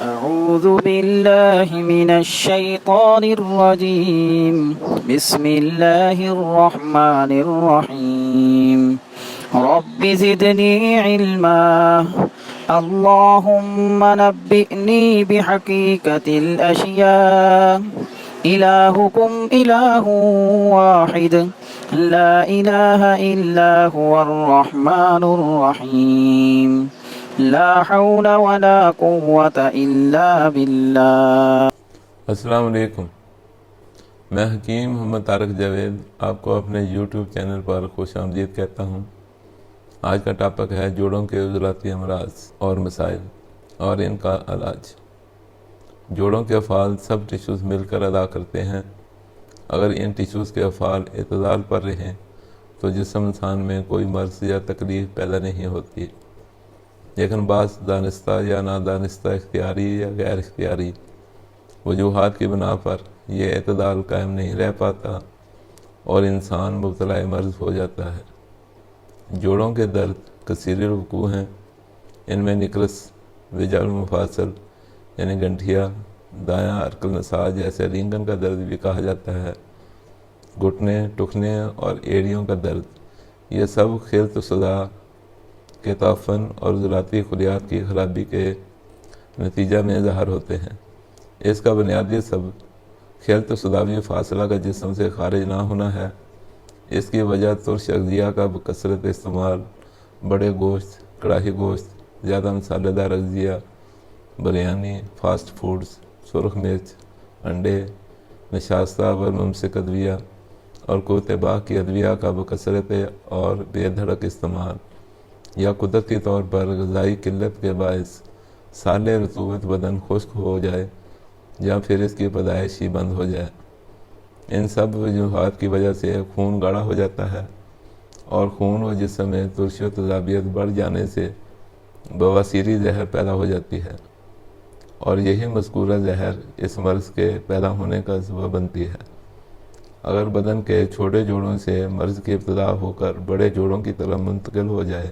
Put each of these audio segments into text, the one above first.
أعوذ بالله من الشيطان الرجيم بسم الله الرحمن الرحيم رب زدني علما اللهم نبئني بحقيقة الأشياء إلهكم إله واحد لا إله إلا هو الرحمن الرحيم لا حول ولا قوة إلا بالله۔ السلام علیکم، میں حکیم محمد طارق جاوید آپ کو اپنے یوٹیوب چینل پر خوش آمدید کہتا ہوں۔ آج کا ٹاپک ہے جوڑوں کے عضلاتی امراض اور مسائل اور ان کا علاج۔ جوڑوں کے افعال سب ٹیشوز مل کر ادا کرتے ہیں۔ اگر ان ٹیشوز کے افعال اعتدال پر رہیں تو جسم انسان میں کوئی مرض یا تکلیف پیدا نہیں ہوتی، لیکن بعض دانستہ یا نادانستہ اختیاری یا غیر اختیاری وجوہات کی بنا پر یہ اعتدال قائم نہیں رہ پاتا اور انسان مبتلا مرض ہو جاتا ہے۔ جوڑوں کے درد کثیر الوقوع ہیں۔ ان میں نکرس، وجع المفاصل یعنی گنٹھیا، دایاں ارکل نساج جیسے رینگن کا درد بھی کہا جاتا ہے، گھٹنے، ٹخنے اور ایڑیوں کا درد، یہ سب خلط و صدا کے تعفن اور عضلاتی خلیات کی خرابی کے نتیجہ میں ظاہر ہوتے ہیں۔ اس کا بنیادی سبب خلط و صداوی فاصلہ کا جسم سے خارج نہ ہونا ہے۔ اس کی وجہ ترش اغذیہ کا بکثرت استعمال، بڑے گوشت، کڑاہی گوشت، زیادہ مسالہ دار اغذیہ، بریانی، فاسٹ فوڈز، سرخ مرچ، انڈے، نشاستہ اور ممسک ادویہ اور قوت باغ کی ادویہ کا بکثرت اور بے دھڑک استعمال، یا قدرتی طور پر غذائی قلت کے باعث سالِ رطوبت بدن خشک ہو جائے یا پھر اس کی پیدائش ہی بند ہو جائے۔ ان سب وجوہات کی وجہ سے خون گاڑھا ہو جاتا ہے اور خون و جسم میں ترشی و تیزابیت بڑھ جانے سے بواسیری زہر پیدا ہو جاتی ہے، اور یہی مذکورہ زہر اس مرض کے پیدا ہونے کا سبب بنتی ہے۔ اگر بدن کے چھوٹے جوڑوں سے مرض کی ابتدا ہو کر بڑے جوڑوں کی طرف منتقل ہو جائے،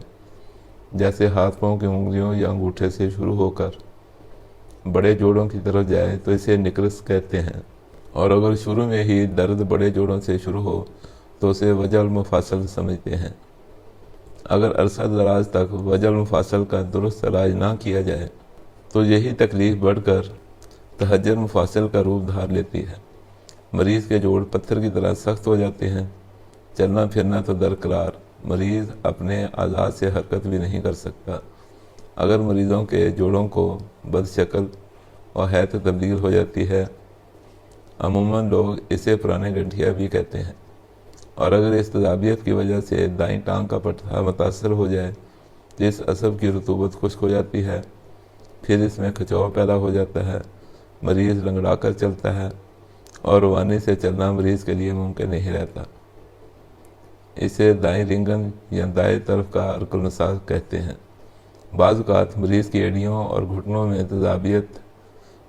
جیسے ہاتھ پاؤں کی انگلیوں یا انگوٹھے سے شروع ہو کر بڑے جوڑوں کی طرف جائے تو اسے نکرس کہتے ہیں، اور اگر شروع میں ہی درد بڑے جوڑوں سے شروع ہو تو اسے وجع المفاصل سمجھتے ہیں۔ اگر عرصہ دراز تک وجع المفاصل کا درست علاج نہ کیا جائے تو یہی تکلیف بڑھ کر تحجر مفاصل کا روپ دھار لیتی ہے۔ مریض کے جوڑ پتھر کی طرح سخت ہو جاتے ہیں، چلنا پھرنا تو درقرار، مریض اپنے اعضاء سے حرکت بھی نہیں کر سکتا۔ اگر مریضوں کے جوڑوں کو بد شکل اور حیرت تبدیل ہو جاتی ہے، عموماً لوگ اسے پرانے گنٹھیا بھی کہتے ہیں، اور اگر اس تیزابیت کی وجہ سے دائیں ٹانگ کا پٹھا متاثر ہو جائے تو اس عصب کی رطوبت خشک ہو جاتی ہے، پھر اس میں کھچاؤ پیدا ہو جاتا ہے، مریض لنگڑا کر چلتا ہے اور روانی سے چلنا مریض کے لیے ممکن نہیں رہتا۔ اسے دائیں رنگن یا دائیں طرف کا ارکل نساج کہتے ہیں۔ بعض اوقات مریض کی ایڑیوں اور گھٹنوں میں تیزابیت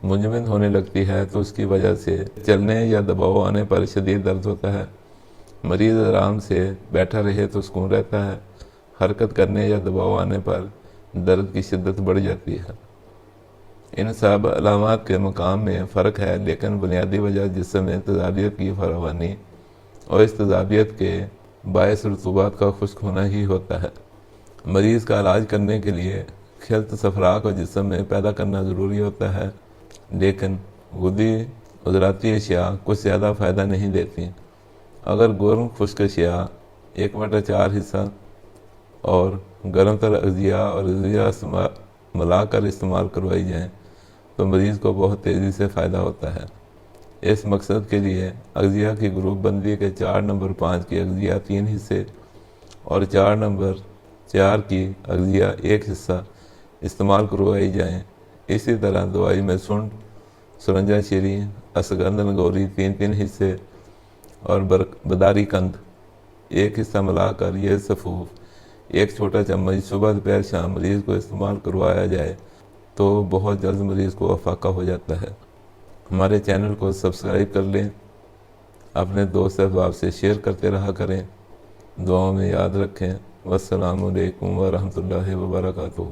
منجمد ہونے لگتی ہے تو اس کی وجہ سے چلنے یا دباؤ آنے پر شدید درد ہوتا ہے۔ مریض آرام سے بیٹھا رہے تو سکون رہتا ہے، حرکت کرنے یا دباؤ آنے پر درد کی شدت بڑھ جاتی ہے۔ ان سب علامات کے مقام میں فرق ہے، لیکن بنیادی وجہ جسم میں تیزابیت کی فراوانی اور اس تیزابیت کے باعث رطوبات کا خشک ہونا ہی ہوتا ہے۔ مریض کا علاج کرنے کے لیے خلط صفرا کو جسم میں پیدا کرنا ضروری ہوتا ہے، لیکن غدی عضلاتی اشیاء کچھ زیادہ فائدہ نہیں دیتی۔ اگر گرم خشک اشیاء 1/4 حصہ اور گرم تر اغذیہ اور اغذیہ ملا کر استعمال کروائی جائیں تو مریض کو بہت تیزی سے فائدہ ہوتا ہے۔ اس مقصد کے لیے اغذیہ کی گروپ بندی کے 4 نمبر 5 کی اغذیہ 3 حصے اور 4 نمبر 4 کی اغذیہ 1 حصہ استعمال کروائی جائیں۔ اسی طرح دوائی میں سنڈ، سرنجا شیری، اشگندھ نگوری 3 حصے اور بداری کند 1 حصہ ملا کر یہ صفوف 1 چھوٹا چمچ صبح دوپہر شام مریض کو استعمال کروایا جائے تو بہت جلد مریض کو افاقہ ہو جاتا ہے۔ ہمارے چینل کو سبسکرائب کر لیں، اپنے دوست احباب سے شیئر کرتے رہا کریں، دعاؤں میں یاد رکھیں۔ والسلام علیکم ورحمۃ اللہ وبرکاتہ۔